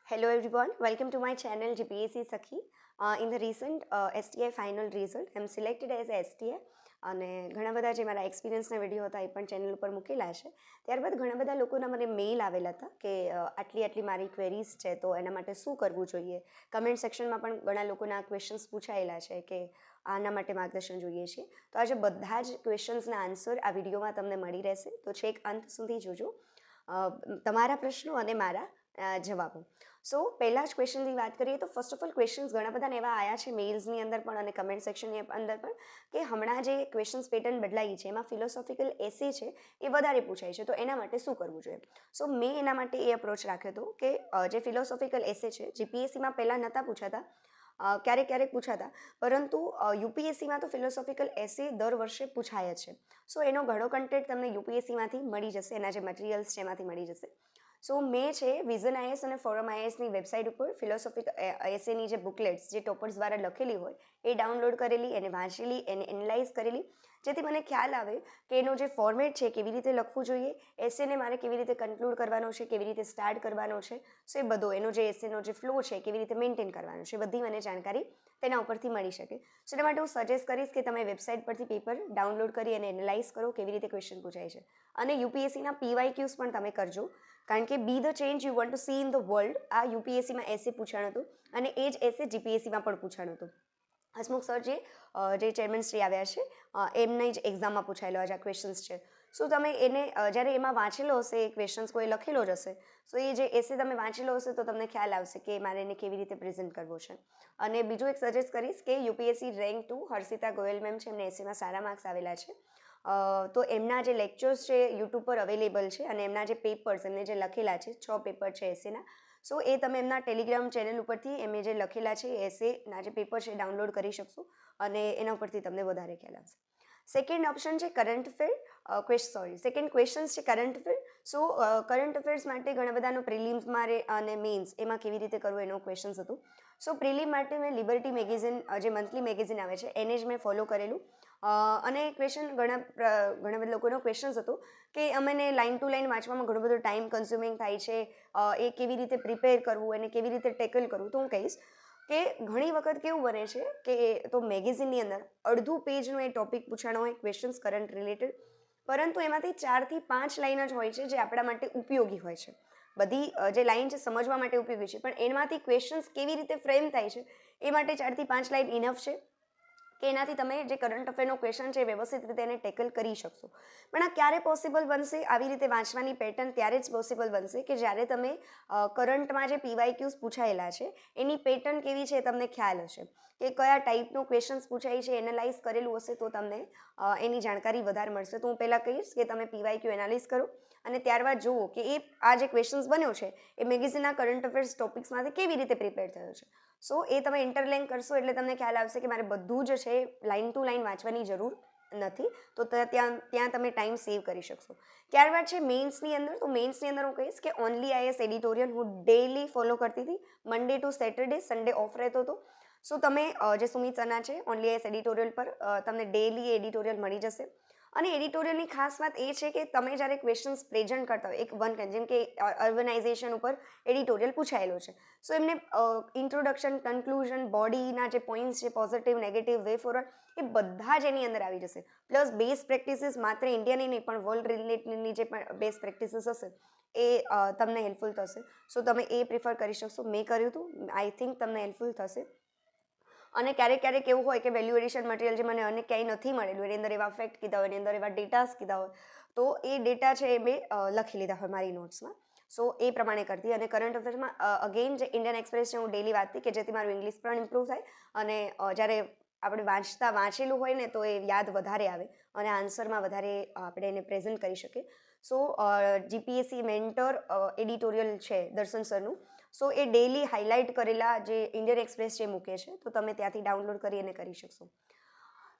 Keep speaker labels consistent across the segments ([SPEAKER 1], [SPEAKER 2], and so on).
[SPEAKER 1] Hello everyone, welcome to my channel GPSC Sakhi. In the recent STI final result, I am selected as a STI અને ઘણા બધા જે મારા એક્સપિરિયન્સના video હતા એ પણ ચેનલ ઉપર મૂકેલા છે. ત્યારબાદ ઘણા બધા લોકોના મને મેઇલ આવેલા હતા કે આટલી આટલી મારી ક્વેરીઝ છે તો એના માટે શું કરવું જોઈએ. કમેન્ટ સેક્શનમાં પણ ઘણા લોકોના ક્વેશ્ચન્સ પૂછાયેલા છે કે આના માટે માર્ગદર્શન જોઈએ છે. તો આજે બધા જ ક્વેશ્ચન્સના આન્સર આ વિડીયોમાં તમને મળી રહેશે, તો છેક અંત સુધી જોજો. તમારા પ્રશ્નો અને મારા જવાબો. સો પહેલાં જ ક્વેશ્ચનની વાત કરીએ તો ફર્સ્ટ ઓફ ઓલ ક્વેશ્ચન્સ ઘણા બધાને એવા આવ્યા છે મેઇલ્સની અંદર પણ અને કમેન્ટ સેક્શનની અંદર પણ કે હમણાં જે ક્વેશ્ચન્સ પેટર્ન બદલાઈ છે એમાં ફિલોસોફિકલ એસે છે એ વધારે પૂછાય છે, તો એના માટે શું કરવું જોઈએ. સો મેં એના માટે એ અપ્રોચ રાખ્યો હતો કે જે ફિલોસોફિકલ એસે છે જીપીએસસીમાં પહેલાં નહોતા પૂછાતા, ક્યારેક ક્યારેક પૂછાતા, પરંતુ યુપીએસસીમાં તો ફિલોસોફિકલ એસે દર વર્ષે પૂછાય છે. સો એનો ઘણો કન્ટેન્ટ તમને યુપીએસસીમાંથી મળી જશે, એના જે મટીરિયલ્સ છે એમાંથી મળી જશે. સો મેં છે વિઝન આઈએસ અને ફોરમ આઈએસની વેબસાઇટ ઉપર ફિલોસોફિક એસેની જે બુકલેટ્સ જે ટોપર્સ દ્વારા લખેલી હોય એ ડાઉનલોડ કરેલી, એને વાંચેલી, એને એનાલાઇઝ કરેલી, જેથી મને ખ્યાલ આવે કે એનો જે ફોર્મેટ છે કેવી રીતે લખવું જોઈએ, એસેને મારે કેવી રીતે કન્ક્લુડ કરવાનો છે, કેવી રીતે સ્ટાર્ટ કરવાનો છે. સો એ બધો એનો જે એસેનો જે ફ્લો છે કેવી રીતે મેન્ટેન કરવાનો છે, બધી મને જાણકારી તેના ઉપરથી મળી શકે. સો એના માટે હું સજેસ્ટ કરીશ કે તમે વેબસાઇટ પરથી પેપર ડાઉનલોડ કરી અને એનાલાઇઝ કરો કેવી રીતે ક્વેશ્ચન પૂછાય છે. અને યુપીએસસીના પીવાયક્યુઝ પણ તમે કરજો, કારણ કે બી the change you want to C in the world આ યુપીએસસીમાં એસે પૂછાણું હતું અને એ જ એસે જીપીએસસીમાં પણ પૂછાણું હતું. હસમુખ સર જે ચેરમેન શ્રી આવ્યા છે એમની જ એક્ઝામમાં પૂછાયેલો આ ક્વેશ્ચન્સ છે. સો તમે એને જ્યારે એમાં વાંચેલો હશે એ ક્વેશ્ચન્સ કોઈ લખેલો જ હશે, સો એ જે એસે તમે વાંચેલો હશે તો તમને ખ્યાલ આવશે કે મારે એને કેવી રીતે પ્રેઝન્ટ કરવો છે. અને બીજું એક સજેસ્ટ કરીશ કે UPSC rank 2 Harshita Goyal ma'am છે, એમને એસેમાં સારા માર્ક્સ આવેલા છે. તો એમના જે લેક્ચર્સ છે યુટ્યુબ પર અવેલેબલ છે અને એમના જે પેપર્સ એમને જે લખેલા છે 6 પેપર છે એસેના, સો એ તમે એમના ટેલિગ્રામ ચેનલ ઉપરથી એમને જે લખેલા છે એસેના જે પેપર છે ડાઉનલોડ કરી શકશો અને એના ઉપરથી તમને વધારે ખ્યાલ આવશે. સેકન્ડ ઓપ્શન છે કરંટ અફેર સેકન્ડ ક્વેશ્ચન્સ છે કરંટ અફેર. સો કરંટ અફેર્સ માટે ઘણા બધાનો પ્રિલિમ્સ મારે અને મેન્સ એમાં કેવી રીતે કરવું એનો ક્વેશ્ચન્સ હતું. સો પ્રિલિમ માટે મેં લિબર્ટી મેગેઝિન જે મંથલી મેગેઝિન આવે છે એને જ મેં ફોલો કરેલું. અને ક્વેશ્ચન ઘણા બધા લોકોનો ક્વેશ્ચન્સ હતો કે અમને લાઇન ટુ લાઇન વાંચવામાં ઘણો બધો ટાઈમ કન્ઝ્યુમિંગ થાય છે, એ કેવી રીતે પ્રિપેર કરવું, એને કેવી રીતે ટેકલ કરવું. તો હું કહીશ કે ઘણી વખત કેવું બને છે કે તો મેગેઝિનની અંદર અડધું પેજનો એ ટોપિક પૂછાણો હોય ક્વેશ્ચન્સ કરંટ રિલેટેડ, પરંતુ એમાંથી 4 થી 5 લાઇન જ હોય છે જે આપણા માટે ઉપયોગી હોય છે. બધી જે લાઇન છે સમજવા માટે ઉપયોગી છે, પણ એમાંથી ક્વેશ્ચન્સ કેવી રીતે ફ્રેમ થાય છે એ માટે 4 થી 5 લાઇન ઇનફ છે કે એનાથી તમે જે કરંટ અફેરનો ક્વેશ્ચન છે એ વ્યવસ્થિત રીતે એને ટેકલ કરી શકશો. પણ આ ક્યારે પોસિબલ બનશે આવી રીતે વાંચવાની પેટર્ન? ત્યારે જ પોસિબલ બનશે કે જ્યારે તમે કરંટમાં જે પીવાયક્યુઝ પૂછાયેલા છે એની પેટર્ન કેવી છે એ તમને ખ્યાલ હશે, કે કયા ટાઈપનું ક્વેશ્ચન્સ પૂછાય છે, એનાલાઇઝ કરેલું હશે તો તમને એની જાણકારી વધારે મળશે. તો હું પહેલાં કહીશ કે તમે પીવાયક્યુ એનાલિઝ કરો અને ત્યારબાદ જુઓ કે આ જે ક્વેશ્ચન્સ બન્યો છે એ મેગેઝિનના કરંટ અફેર્સ ટોપિક્સમાંથી કેવી રીતે પ્રિપેર થયો છે. સો એ તમે ઇન્ટરલિંક કરશો એટલે તમને ખ્યાલ આવશે કે મારે બધું જ છે લાઇન ટુ લાઇન વાંચવાની જરૂર નથી, તો ત્યાં તમે ટાઈમ સેવ કરી શકશો. ત્યારબાદ છે મેન્સની અંદર. તો મેન્સની અંદર હું કહીશ કે ઓનલી આઈએસ એડિટોરિયલ હું ડેલી ફોલો કરતી હતી, Monday to Saturday, Sunday of રહેતો હતો. સો તમે જે સુમિત સના છે ઓનલી આઈએસ એડિટોરિયલ પર તમને ડેલી એડિટોરિયલ મળી જશે. અને એડિટોરિયલની ખાસ વાત એ છે કે તમે જ્યારે ક્વેશ્ચન્સ પ્રેઝન્ટ કરતા હોય એક જેમ કે અર્બનાઇઝેશન ઉપર એડિટોરિયલ પૂછાયેલો છે, સો એમને ઇન્ટ્રોડક્શન, કન્ક્લુઝન, બોડીના જે પોઈન્ટ્સ છે, પોઝિટિવ, નેગેટિવ, વે ફોરવર્ડ, એ બધા જ એની અંદર આવી જશે. પ્લસ બેઝ પ્રેક્ટિસીસ માત્ર ઇન્ડિયાની નહીં પણ વર્લ્ડ રિલેટેડની જે પણ બેઝ પ્રેક્ટિસીસ હશે એ તમને હેલ્પફુલ થશે. સો તમે એ પ્રિફર કરી શકશો. મેં કર્યું હતું, આઈ થિંક તમને હેલ્પફુલ થશે. અને ક્યારેક ક્યારેક એવું હોય કે વેલ્યુ એડિશન મટીરિયલ જે મને અને ક્યાંય નથી મળેલું, એની અંદર એવા ફેક્ટ કીધા હોય, એની અંદર એવા ડેટાસ કીધા હોય, તો એ ડેટા છે એ મેં લખી લીધા હોય મારી નોટ્સમાં. સો એ પ્રમાણે કરતી. અને કરંટ અફેર્સમાં અગેન જે ઇન્ડિયન એક્સપ્રેસને હું ડેલી વાંચતી કે જેથી મારું ઇંગ્લિશ પણ ઇમ્પ્રૂવ થાય અને જ્યારે આપણે વાંચેલું હોય ને તો એ યાદ વધારે આવે અને આન્સરમાં વધારે આપણે એને પ્રેઝન્ટ કરી શકીએ. સો જીપીએસસી મેન્ટર એડિટોરિયલ છે દર્શન સરનું, સો એ ડેલી હાઇલાઇટ કરેલા જે ઇન્ડિયન એક્સપ્રેસ જે મૂકે છે તો તમે ત્યાંથી ડાઉનલોડ કરી અને કરી શકશો.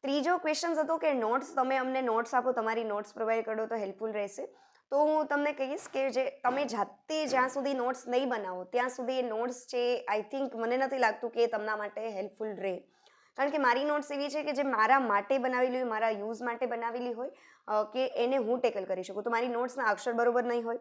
[SPEAKER 1] ત્રીજો ક્વેશ્ચન હતો કે નોટ્સ, તમે અમને નોટ્સ આપો, તમારી નોટ્સ પ્રોવાઈડ કરો તો હેલ્પફુલ રહેશે. તો હું તમને કહીશ કે જે તમે જાતે જ્યાં સુધી નોટ્સ નહીં બનાવો ત્યાં સુધી એ નોટ્સ છે આઈ થિંક મને નથી લાગતું કે તમારા માટે હેલ્પફુલ રહે. કારણ કે મારી નોટ્સ એવી છે કે જે મારા માટે બનાવેલી હોય, મારા યુઝ માટે બનાવેલી હોય, કે એને હું ટેકલ કરી શકું. તો મારી નોટ્સના અક્ષર બરોબર નહીં હોય,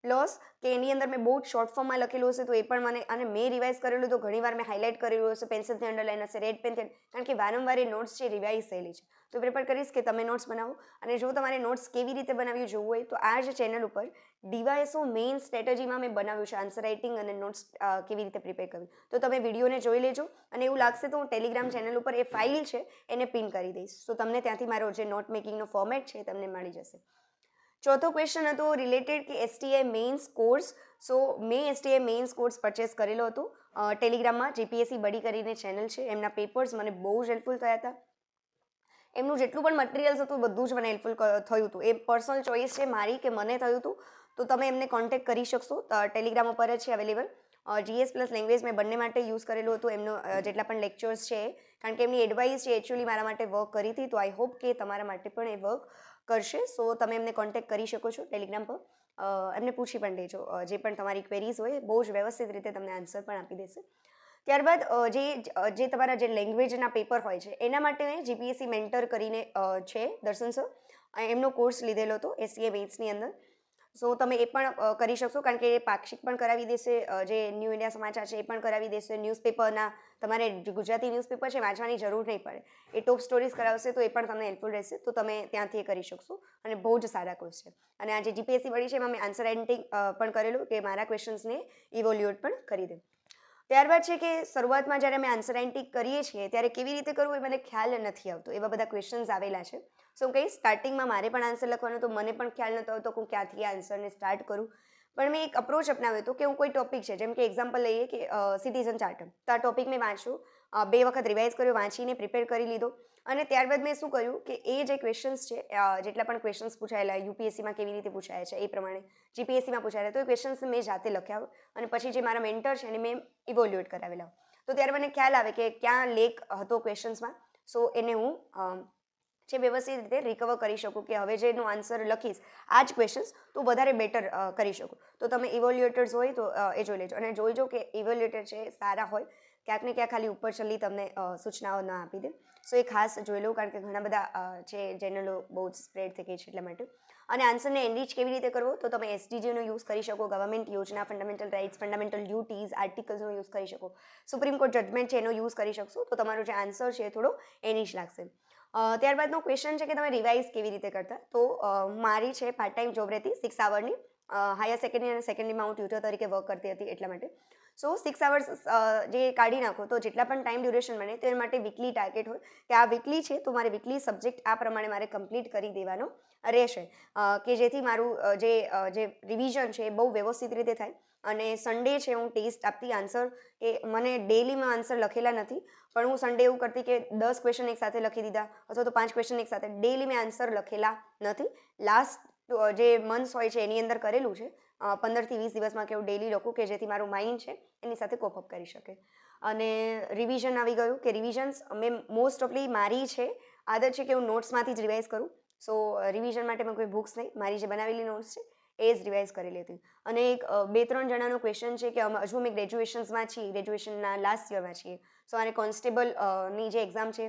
[SPEAKER 1] પ્લસ કે એની અંદર મેં બહુ જ શોર્ટ ફોર્મમાં લખેલું હશે તો એ પણ મને, અને મેં રિવાઇઝ કરેલું તો ઘણીવાર મેં હાઇલાઇટ કરેલું હશે, પેન્સિલથી અંડરલાઇન હશે, રેડ પેનથી, કારણ કે વારંવાર એ નોટ્સ છે રિવાઇઝ થયેલી છે. તો પ્રિફર કરીશ કે તમે નોટ્સ બનાવો. અને જો તમારે નોટ્સ કેવી રીતે બનાવી જોવું હોય તો આ જ ચેનલ ઉપર ડીવાયએસઓ મેઇન સ્ટ્રેટેજીમાં મેં બનાવ્યું છે આન્સર રાઇટિંગ અને નોટ્સ કેવી રીતે પ્રિપેર કરવી. તો તમે વિડીયોને જોઈ લેજો, અને એવું લાગશે તો હું ટેલિગ્રામ ચેનલ ઉપર એ ફાઇલ છે એને પિન કરી દઈશ, તો તમને ત્યાંથી મારો જે નોટ મેકિંગનો ફોર્મેટ છે તમને મળી જશે. ચોથો ક્વેશ્ચન હતો રિલેટેડ કે એસટીઆઈ મેઇન્સ કોર્સ. સો મેં એસટીઆઈ મેઇન્સ કોર્સ પરચેસ કરેલો હતો ટેલિગ્રામમાં. જીપીએસસી બડી કરીને ચેનલ છે, એમના પેપર્સ મને બહુ જ હેલ્પફુલ થયા હતા. એમનું જેટલું પણ મટીરિયલ્સ હતું બધું જ મને હેલ્પફુલ થયું હતું. એ પર્સનલ ચોઇસ છે મારી કે મને થયું હતું, તો તમે એમને કોન્ટેક્ટ કરી શકશો. ટેલિગ્રામ ઉપર જ છે અવેલેબલ. જીએસ પ્લસ લેંગ્વેજ મેં બંને માટે યુઝ કરેલું હતું એમનો જેટલા પણ લેક્ચર્સ છે, કારણ કે એમની એડવાઇસ છે એકચ્યુઅલી મારા માટે વર્ક કરી હતી. તો આઈ હોપ કે તમારા માટે પણ એ વર્ક કરશે. સો તમે એમને કોન્ટેક્ટ કરી શકો છો ટેલિગ્રામ પર. એમને પૂછી પણ લેજો જે પણ તમારી ક્વેરીઝ હોય, બહુ જ વ્યવસ્થિત રીતે તમને આન્સર પણ આપી દેશે. ત્યારબાદ જે તમારા જે લેંગ્વેજના પેપર હોય છે એના માટે મેં જીપીએસસી મેન્ટર કરીને છે દર્શન સર, એમનો કોર્સ લીધેલો હતો એસસીએ મેથ્સની અંદર. સો તમે એ પણ કરી શકશો, કારણ કે એ પાક્ષિક પણ કરાવી દેશે, જે ન્યૂ ઇન્ડિયા સમાચાર છે એ પણ કરાવી દેશે. ન્યૂઝપેપરના તમારે ગુજરાતી ન્યૂઝપેપર છે વાંચવાની જરૂર નહીં પડે, એ ટોપ સ્ટોરીઝ કરાવશે તો એ પણ તમને હેલ્પફુલ રહેશે. તો તમે ત્યાંથી એ કરી શકશો, અને બહુ જ સારા કોર્સ છે. અને આ જે જીપીએસસી વળી છે એમાં મેં આન્સર રાઇટિંગ પણ કરેલું કે મારા ક્વેશ્ચન્સને ઇવોલ્યુએટ પણ કરી દે. ત્યારબાદ છે કે શરૂઆતમાં જ્યારે અમે આન્સર રાઇટિંગ કરીએ છીએ ત્યારે કેવી રીતે કરવું એ મને ખ્યાલ નથી આવતો, એવા બધા ક્વેશ્ચન્સ આવેલા છે. સો હું કહીશ સ્ટાર્ટિંગમાં મારે પણ આન્સર લખવાનો તો મને પણ ખ્યાલ નહોતો આવતો કે હું ક્યાંથી આ આન્સરને સ્ટાર્ટ કરું. પણ મેં એક અપ્રોચ અપનાવ્યો હતો કે હું કોઈ ટોપિક છે, જેમ કે એક્ઝામ્પલ લઈએ કે સિટીઝન ચાર્ટર, તો આ ટોપિક મેં વાંચ્યું, 2 વખત રિવાઇઝ કર્યો, વાંચીને પ્રિપેર કરી લીધો. અને ત્યારબાદ મેં શું કર્યું કે એ જે ક્વેશ્ચન્સ છે, જેટલા પણ ક્વેશ્ચન્સ પૂછાયેલા યુપીએસસીમાં કેવી રીતે પૂછાયા છે એ પ્રમાણે જીપીએસસીમાં પૂછાયેલા, તો એ ક્વેશ્ચન્સ મેં જાતે લખ્યા, અને પછી જે મારા મેન્ટર છે એને મેં ઇવોલ્યુએટ કરાવેલા. તો ત્યારે મને ખ્યાલ આવે કે ક્યાં લેક હતો ક્વેશ્ચન્સમાં. સો એને હું જે વ્યવસ્થિત રીતે રિકવર કરી શકું કે હવે જેનો આન્સર લખીશ આ જ ક્વેશ્ચન્સ તો વધારે બેટર કરી શકું. તો તમે ઇવોલ્યુએટર્સ હોય તો એ જોઈ લેજો, અને જોઈજો કે ઇવોલ્યુએટર છે સારા હોય, ક્યાંક ને ક્યાંક ખાલી ઉપર છલ્લી તમને સૂચનાઓ ના આપી દે. સો એ ખાસ જોઈ લઉં, કારણ કે ઘણા બધા છે ચેનલો બહુ જ સ્પ્રેડ થઈ ગઈ છે એટલા માટે. અને આન્સરને એનરીચ કેવી રીતે કરવો, તો તમે એસડીજીનો યુઝ કરી શકો, ગવર્મેન્ટ યોજના, ફંડામેન્ટલ રાઇટ્સ, ફંડામેન્ટલ ડ્યુટીઝ, આર્ટિકલ્સનો યુઝ કરી શકો, સુપ્રીમ કોર્ટ જજમેન્ટ છે એનો યુઝ કરી શકશો. તો તમારો જે આન્સર છે એ થોડો એનીચ લાગશે. ત્યારબાદનો ક્વેશ્ચન છે કે તમે રિવાઇઝ કેવી રીતે કરતા. તો મારી છે પાર્ટ ટાઈમ જોબ રહેતી 6 આવરની, હાયર સેકન્ડરી અને સેકન્ડરીમાં હું ટ્યુટર તરીકે વર્ક કરતી હતી એટલા માટે. સો 6 આવર્સ જે કાઢી નાખો તો જેટલા પણ ટાઈમ ડ્યુરેશન બને તો એના માટે વીકલી ટાર્ગેટ હોય કે આ વીકલી છે તો મારે વીકલી સબ્જેક્ટ આ પ્રમાણે મારે કમ્પ્લીટ કરી દેવાનો રહેશે, કે જેથી મારું જે રિવિઝન છે એ બહુ વ્યવસ્થિત રીતે થાય. અને સન્ડે છે હું ટેસ્ટ આપતી આન્સર, કે મને ડેલીમાં આન્સર લખેલા નથી, પણ હું સન્ડે એવું કરતી કે 10 ક્વેશ્ચન એક સાથે લખી દીધા, અથવા તો 5 ક્વેશ્ચન એક સાથે. ડેલી મેં આન્સર લખેલા નથી. લાસ્ટ જે મંથ્સ હોય છે એની અંદર કરેલું છે, 15 થી 20 દિવસમાં કેવું ડેલી લખું કે જેથી મારું માઇન્ડ છે એની સાથે કોપઅપ કરી શકે. અને રિવિઝન આવી ગયું કે રિવિઝન્સ મેં મોસ્ટ ઓફલી મારી છે આદત છે કે હું નોટ્સમાંથી જ રિવાઇઝ કરું. સો રિવિઝન માટે મેં કોઈ બુક્સ નહીં, મારી જે બનાવેલી નોટ્સ છે એ જ રિવાઇઝ કરી લેતી. અને એક 2-3 જણાનો ક્વેશ્ચન છે કે હજુ અમે ગ્રેજ્યુએશન્સમાં છીએ, ગ્રેજ્યુએશનના લાસ્ટ યરમાં છીએ. સો આને કોન્સ્ટેબલની જે એક્ઝામ છે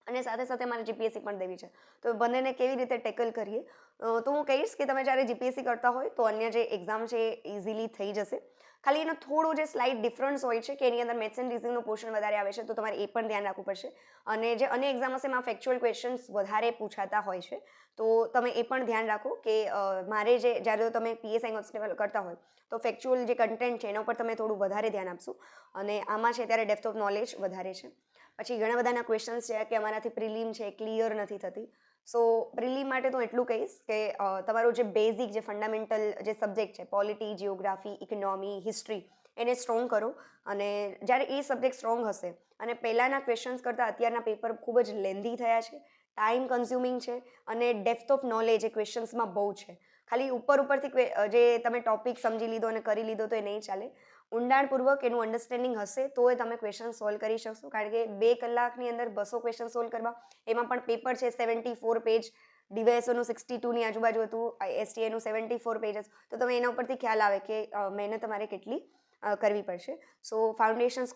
[SPEAKER 1] અને સાથે સાથે મારે જીપીએસસી પણ દેવી છે, તો બંનેને કેવી રીતે ટેકલ કરીએ. તો હું કહીશ કે તમે જ્યારે જીપીએસસી કરતા હોય તો અન્ય જે એક્ઝામ છે એ ઇઝીલી થઈ જશે. ખાલી એનો થોડો જે સ્લાઇટ ડિફરન્સ હોય છે કે એની અંદર મેથ્સ એન્ડ રિઝનિંગનો પોર્શન વધારે આવે છે, તો તમારે એ પણ ધ્યાન રાખવું પડશે. અને જે અન્ય એક્ઝામ હશે એમાં ફેક્ચ્યુઅલ ક્વેશ્ચન્સ વધારે પૂછાતા હોય છે, તો તમે એ પણ ધ્યાન રાખો કે મારે જ્યારે તમે પીએસઆઈ કોન્સ્ટેબલ કરતા હોય તો ફેક્ચ્યુઅલ જે કન્ટેન્ટ છે એના ઉપર તમે થોડું વધારે ધ્યાન આપશો. અને આમાં છે ત્યારે ડેપ્થ ઓફ નોલેજ વધારે છે. પછી ઘણા બધાના ક્વેશ્ચન્સ છે કે અમારાથી પ્રિલિમ છે ક્લિયર નથી થતી. સો પ્રિલિમ માટે તો એટલું કહીશ કે તમારું જે બેઝિક જે ફંડામેન્ટલ જે સબ્જેક્ટ છે, પોલિટી, જિયોગ્રાફી, ઇકોનોમી, હિસ્ટ્રી, એને સ્ટ્રોંગ કરો. અને જ્યારે એ સબ્જેક્ટ સ્ટ્રોંગ હશે, અને પહેલાંના ક્વેશ્ચન્સ કરતાં અત્યારના પેપર ખૂબ જ લેન્ધી થયા છે, ટાઈમ કન્ઝ્યુમિંગ છે, અને ડેપ્થ ઓફ નોલેજ એ ક્વેશ્ચન્સમાં બહુ છે. ખાલી ઉપરથી જે તમે ટોપિક સમજી લીધો અને કરી લીધો તો એ નહીં ચાલે. ઊંડાણપૂર્વક એનું અન્ડરસ્ટેન્ડિંગ હશે તો એ તમે ક્વેશ્ચન સોલ્વ કરી શકશો. કારણ કે 2 કલાકની અંદર 200 ક્વેશ્ચન સોલ્વ કરવા, એમાં પણ પેપર છે 74 પેજ, ડીવાયએસઓનું 62ની આજુબાજુ હતું, એસટીએનું 74 પેજ, તો તમે એના ઉપરથી ખ્યાલ આવે કે મહેનત તમારે કેટલી કરવી પડશે. સો ફાઉન્ડેશન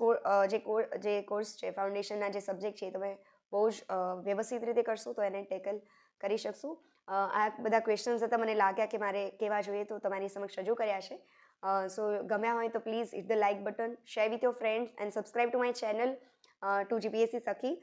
[SPEAKER 1] જે કોર્સ છે, ફાઉન્ડેશનના જે સબ્જેક્ટ છે એ તમે બહુ જ વ્યવસ્થિત રીતે કરશો તો એને ટેકલ કરી શકશો. આ બધા ક્વેશ્ચન્સ હતા, મને લાગ્યા કે મારે કહેવા જોઈએ તો તમારી સમક્ષ રજૂ કર્યા છે. સો ગમ્યા હોય તો please hit the like button, share with your friends and subscribe to my channel to GPSC સખી.